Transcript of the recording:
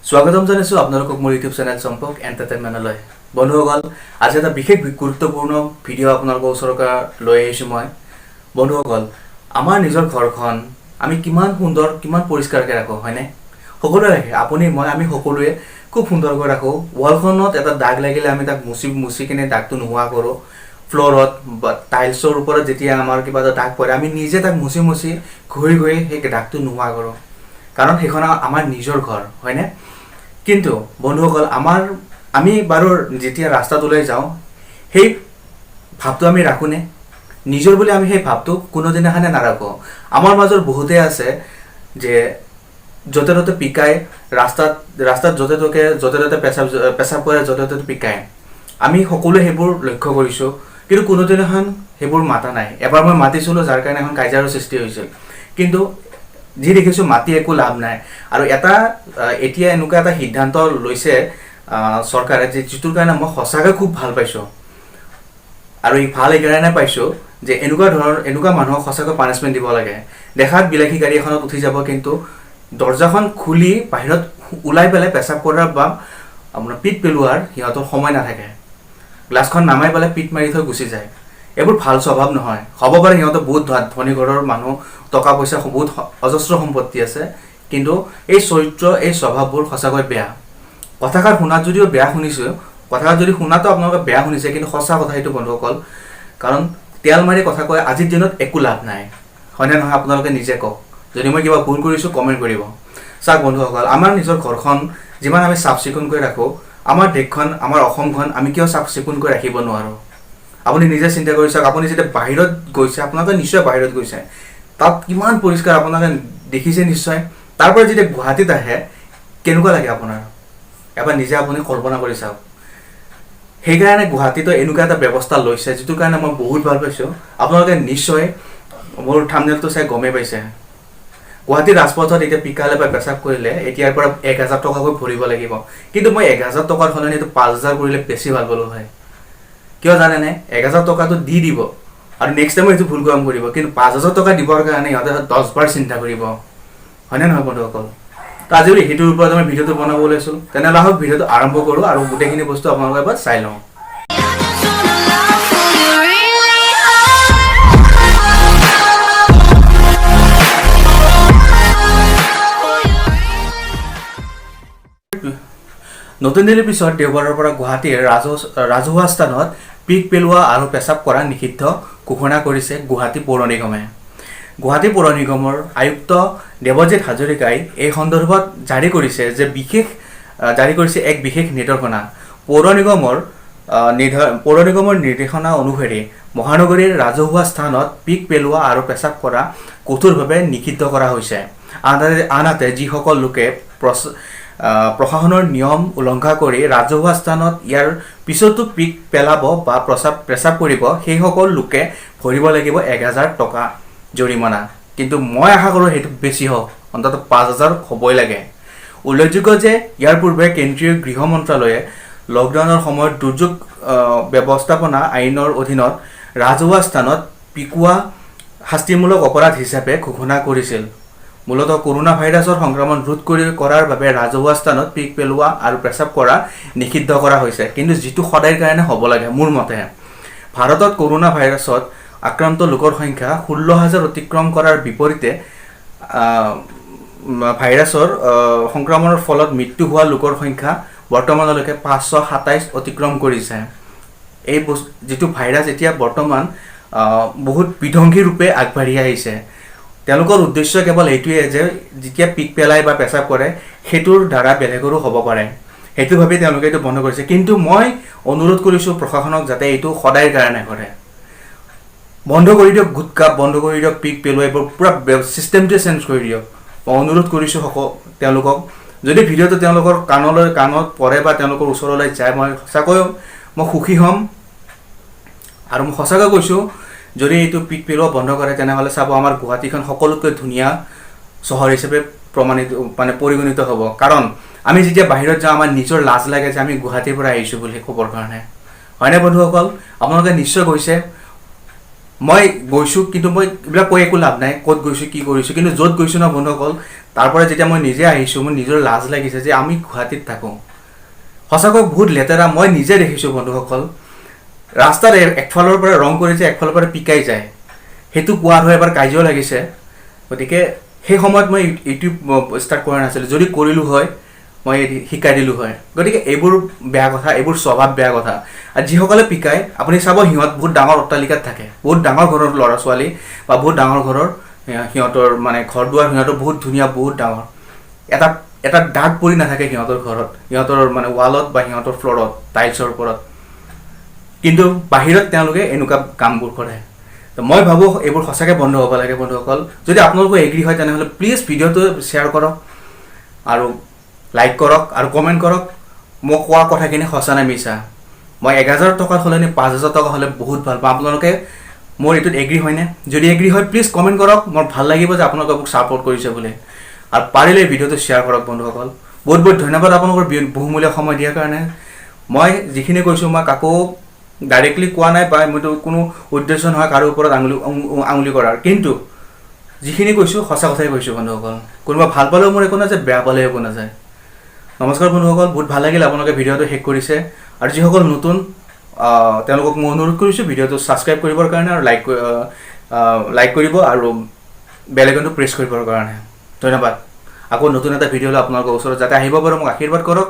স্বাগতম জানাইছোঁ আপোনালোকক মোৰ ইউটিউব চেনেল চম্পক এণ্টাৰটেইনমেণ্টলৈ। বন্ধুসকল, আজি এটা বিশেষ গুৰুত্বপূৰ্ণ ভিডিঅ' আপোনালোকৰ ওচৰত লৈ আহিছোঁ মই। বন্ধুসকল, আমাৰ নিজৰ ঘৰখন আমি কিমান সুন্দৰ কিমান পৰিষ্কাৰকৈ ৰাখোঁ, হয়নে? সকলোৱে ৰাখে, আপুনি মই আমি সকলোৱে খুব সুন্দৰকৈ ৰাখোঁ। ৱালখনত এটা দাগ লাগিলে আমি তাক মুচি কিনে দাগটো নোহোৱা কৰোঁ। ফ্ল'ৰত বা টাইলছৰ ওপৰত যেতিয়া আমাৰ কিবা এটা দাগ পৰে আমি নিজে তাক মুচি ঘূৰি সেই দাগটো নোহোৱা কৰোঁ, কাৰণ সেইখন আমাৰ নিজৰ ঘৰ, হয়নে? কিন্তু বন্ধুসকল, আমি বাৰু যেতিয়া ৰাস্তাত ওলাই যাওঁ সেই ভাৱটো আমি ৰাখোঁনে? নিজৰ বুলি আমি সেই ভাৱটো কোনোদিনাখনে নাৰাখোঁ। আমাৰ মাজৰ বহুতেই আছে যে য'তে ত'তে পিকায়, ৰাস্তাত য'তে ত'তে পেচাব কৰে, য'তে ত'তে পিকায়। আমি সকলোৱে সেইবোৰ লক্ষ্য কৰিছোঁ, কিন্তু কোনোদিনাখন সেইবোৰ মাতা নাই। এবাৰ মই মাতিছিলোঁ, যাৰ কাৰণে এখন কাজিয়াৰো সৃষ্টি হৈছিল। কিন্তু যি দেখিছোঁ মাতি একো লাভ নাই। আৰু এতিয়া এনেকুৱা এটা সিদ্ধান্ত লৈছে চৰকাৰে, যিটোৰ কাৰণে মই সঁচাকৈ খুব ভাল পাইছোঁ। আৰু এইকাৰণে পাইছোঁ যে এনেকুৱা মানুহক সঁচাকৈ পানিছমেণ্ট দিব লাগে। দেখাত বিলাসী গাড়ী এখনত উঠি যাব, কিন্তু দৰ্জাখন খুলি বাহিৰত ওলাই পেলাই পেচাব কৰাৰ বা আপোনাৰ পিট পেলোৱাৰ সিহঁতৰ সময় নাথাকে। গ্লাছখন নামাই পেলাই পিট মাৰি থৈ গুচি যায়। এইবোৰ ভাল স্বভাৱ নহয়। হ'ব পাৰে সিহঁতৰ বহুত ধনী ঘৰৰ মানুহ, টকা পইচা বহুত অজস্ৰ সম্পত্তি আছে, কিন্তু এই চৰিত্ৰ এই স্বভাৱবোৰ সঁচাকৈ বেয়া। কথাষাৰ শুনাত যদিও বেয়া শুনিছোঁ, কথাষাৰ যদি শুনাতো আপোনালোকে বেয়া শুনিছে, কিন্তু সঁচা কথা এইটো বন্ধুসকল। কাৰণ তেল মাৰি কথা কয় আজিৰ দিনত একো লাভ নাই, হয়নে নহয়? আপোনালোকে নিজে কওক। যদি মই কিবা ভুল কৰিছোঁ কমেণ্ট কৰিব। চাওক বন্ধুসকল, আমাৰ নিজৰ ঘৰখন যিমান আমি চাফ চিকুণকৈ ৰাখোঁ, আমাৰ দেশখন আমাৰ অসমখন আমি কিয় চাফ চিকুণকৈ ৰাখিব নোৱাৰোঁ? আপুনি নিজে চিন্তা কৰি চাওক। আপুনি যেতিয়া বাহিৰত গৈছে, আপোনালোকে নিশ্চয় বাহিৰত গৈছে, তাত কিমান পৰিষ্কাৰ আপোনালোকে দেখিছে নিশ্চয়। তাৰ পৰা যেতিয়া গুৱাহাটীত আহে কেনেকুৱা লাগে আপোনাৰ? এবাৰ নিজে আপুনি কল্পনা কৰি চাওক। সেইকাৰণে গুৱাহাটীতো এনেকুৱা এটা ব্যৱস্থা লৈছে, যিটোৰ কাৰণে মই বহুত ভাল পাইছোঁ। আপোনালোকে নিশ্চয় মোৰ থাম্বনেইলটো চাই গমেই পাইছে। গুৱাহাটীৰ ৰাজপথত এতিয়া পিকালে বা পেচাব কৰিলে এতিয়াৰ পৰা 1000 টকাকৈ ভৰিব লাগিব। কিন্তু মই 1000 টকাৰ সলনি এইটো 5000 কৰিলে বেছি ভাল পালোঁ হয়। কিয় জানেনে? 1000 টকাটো দি দিব আৰু নেক্সট টাইম এইটো ভুল কাম কৰিব, কিন্তু 5000 টকা দিবৰ কাৰণে সিহঁতে 10 বাৰ চিন্তা কৰিব, হয়নে নহয় বন্ধুসকল? তো আজি সেইটোৰ ওপৰত আমি ভিডিঅ'টো বনাব ওলাইছোঁ। তেনেহ'লে আহক ভিডিঅ'টো আৰম্ভ কৰোঁ আৰু গোটেইখিনি বস্তু আপোনালোকে এবাৰ চাই লওঁ। নতুন দিল্লীৰ পিছত দেওবাৰৰ পৰা গুৱাহাটীৰ ৰাজহুৱা স্থানত পিক পেলোৱা আৰু পেচাব কৰা নিষিদ্ধ ঘোষণা কৰিছে গুৱাহাটী পৌৰ নিগমে। গুৱাহাটী পৌৰ নিগমৰ আয়ুক্ত দেৱজিৎ হাজৰিকাই এই সন্দৰ্ভত জাৰি কৰিছে এক বিশেষ নিৰ্দেশনা। পৌৰ নিগমৰ নিৰ্দেশনা অনুসৰি মহানগৰীৰ ৰাজহুৱা স্থানত পিক পেলোৱা আৰু পেচাব কৰা কঠোৰভাৱে নিষিদ্ধ কৰা হৈছে। আনহাতে যিসকল লোকে প্ৰশাসনৰ নিয়ম উলংঘা কৰি ৰাজহুৱা স্থানত ইয়াৰ পিছতো পিক পেলাব বা পেচাব কৰিব, সেইসকল লোকে ভৰিব লাগিব 1000 টকা জৰিমনা। কিন্তু মই আশা কৰোঁ সেইটো বেছি হওক, অন্ততঃ 5000 হ'বই লাগে। উল্লেখযোগ্য যে ইয়াৰ পূৰ্বে কেন্দ্ৰীয় গৃহ মন্ত্ৰালয়ে লকডাউনৰ সময়ত দুৰ্যোগ ব্যৱস্থাপনা আইনৰ অধীনত ৰাজহুৱা স্থানত পিকোৱা শাস্তিমূলক অপৰাধ হিচাপে ঘোষণা কৰিছিল। মূলতঃ কৰোনা ভাইৰাছৰ সংক্ৰমণ ৰোধ কৰাৰ বাবে ৰাজহুৱা স্থানত পিক পেলোৱা আৰু পেচাব কৰা নিষিদ্ধ কৰা হৈছে, কিন্তু যিটো সদায়ৰ কাৰণে হ'ব লাগে মোৰ মতে। ভাৰতত কৰোনা ভাইৰাছত আক্ৰান্ত লোকৰ সংখ্যা 16000 অতিক্ৰম কৰাৰ বিপৰীতে ভাইৰাছৰ সংক্ৰমণৰ ফলত মৃত্যু হোৱা লোকৰ সংখ্যা বৰ্তমানলৈকে 527 অতিক্ৰম কৰিছে। এই যিটো ভাইৰাছ এতিয়া বৰ্তমান বহুত বিধ্বংসী ৰূপে আগবাঢ়ি আহিছে। তেওঁলোকৰ উদ্দেশ্য কেৱল এইটোৱে যে যেতিয়া পিক পেলাই বা পেচাব কৰে সেইটোৰ দ্বাৰা বেলেগৰো হ'ব পাৰে, সেইটো ভাবি তেওঁলোকে এইটো বন্ধ কৰিছে। কিন্তু মই অনুৰোধ কৰিছোঁ প্ৰশাসনক যাতে এইটো সদায়ৰ কাৰণে কৰে। বন্ধ কৰি দিয়ক গুটকা, বন্ধ কৰি দিয়ক পিক পেলোৱা, এইবোৰ পূৰা ছিষ্টেমটোৱে চেঞ্জ কৰি দিয়ক। মই অনুৰোধ কৰিছোঁ তেওঁলোকক। যদি ভিডিঅ'টো তেওঁলোকৰ কাণত পৰে বা তেওঁলোকৰ ওচৰলৈ যায়, মই সঁচাকৈ সুখী হ'ম। আৰু মই সঁচাকৈ কৈছোঁ, যদি এইটো পিক পেলোৱা বন্ধ কৰে তেনেহ'লে চাব আমাৰ গুৱাহাটীখন সকলোতকৈ ধুনীয়া চহৰ হিচাপে পৰিগণিত হ'ব। কাৰণ আমি যেতিয়া বাহিৰত যাওঁ আমাৰ নিজৰ লাজ লাগে যে আমি গুৱাহাটীৰ পৰা আহিছোঁ বুলি ক'বৰ কাৰণে, হয়নে বন্ধুসকল? আপোনালোকে নিশ্চয় গৈছে। মই গৈছোঁ কিন্তু মই এইবিলাক কৈ একো লাভ নাই ক'ত গৈছোঁ কি কৰিছোঁ কিন্তু য'ত গৈছোঁ ন বন্ধুসকল তাৰ পৰা যেতিয়া মই নিজে আহিছোঁ মোৰ নিজৰ লাজ লাগিছে যে আমি গুৱাহাটীত থাকোঁ সঁচাকৈ বহুত লেতেৰা মই নিজে দেখিছোঁ বন্ধুসকল ৰাস্তাত একফালৰ পৰা ৰং কৰিছে একফালৰ পৰা পিকাই যায় সেইটো কোৱাৰ হৈ এবাৰ কাজিয়াও লাগিছে গতিকে সেই সময়ত মই ইউটিউব ষ্টাৰ্ট কৰা নাছিলোঁ যদি কৰিলোঁ হয় মই শিকাই দিলোঁ হয় গতিকে এইবোৰ বেয়া কথা এইবোৰ স্বভাৱ বেয়া কথা আৰু যিসকলে পিকায় আপুনি চাব সিহঁত বহুত ডাঙৰ অট্টালিকাত থাকে বহুত ডাঙৰ ঘৰৰ ল'ৰা ছোৱালী বা বহুত ডাঙৰ ঘৰৰ সিহঁতৰ মানে ঘৰ দুৱাৰ সিহঁতৰ বহুত ধুনীয়া বহুত ডাঙৰ এটা এটা দাগ পৰি নাথাকে সিহঁতৰ ঘৰত সিহঁতৰ মানে ৱালত বা সিহঁতৰ ফ্ল'ৰত টাইলছৰ ওপৰত কিন্তু বাহিৰত তেওঁলোকে এনেকুৱা কামবোৰ কৰে মই ভাবোঁ এইবোৰ সঁচাকৈ বন্ধ হ'ব লাগে বন্ধুসকল যদি আপোনালোকে এগ্ৰী হয় তেনেহ'লে প্লিজ ভিডিঅ'টো শ্বেয়াৰ কৰক আৰু লাইক কৰক আৰু কমেণ্ট কৰক মই কোৱা কথাখিনি সঁচা নে মিছা মই 1000 টকাৰ সলনি 5000 টকা হ'লে বহুত ভাল পাওঁ আপোনালোকে মোৰ এইটোত এগ্ৰী হয়নে যদি এগ্ৰী হয় প্লিজ কমেণ্ট কৰক মোৰ ভাল লাগিব যে আপোনালোকে মোক ছাপোৰ্ট কৰিছে বুলি আৰু পাৰিলে ভিডিঅ'টো শ্বেয়াৰ কৰক বন্ধুসকল বহুত বহুত ধন্যবাদ আপোনালোকৰ বহুমূলীয়া সময় দিয়াৰ কাৰণে মই যিখিনি কৈছোঁ মই কাকো ডাইৰেক্টলি কোৱা নাই বা মইতো কোনো উদ্দেশ্য নহয় কাৰো ওপৰত আঙুলি কৰাৰ কিন্তু যিখিনি কৈছোঁ সঁচা কথাই কৈছোঁ বন্ধুসকল কোনোবা ভাল পালেও মোৰ একো নাযায় বেয়া পালেও একো নাযায় নমস্কাৰ বন্ধুসকল বহুত ভাল লাগিল আপোনালোকে ভিডিঅ'টো শেষ কৰিছে আৰু যিসকল নতুন তেওঁলোকক মই অনুৰোধ কৰিছোঁ ভিডিঅ'টো ছাবস্ক্ৰাইব কৰিবৰ কাৰণে আৰু লাইক কৰিব আৰু বেল আইকনটো প্ৰেছ কৰিবৰ কাৰণে ধন্যবাদ আকৌ নতুন এটা ভিডিঅ' লৈ আপোনালোকৰ ওচৰত যাতে আহিব পাৰোঁ মোক আশীৰ্বাদ কৰক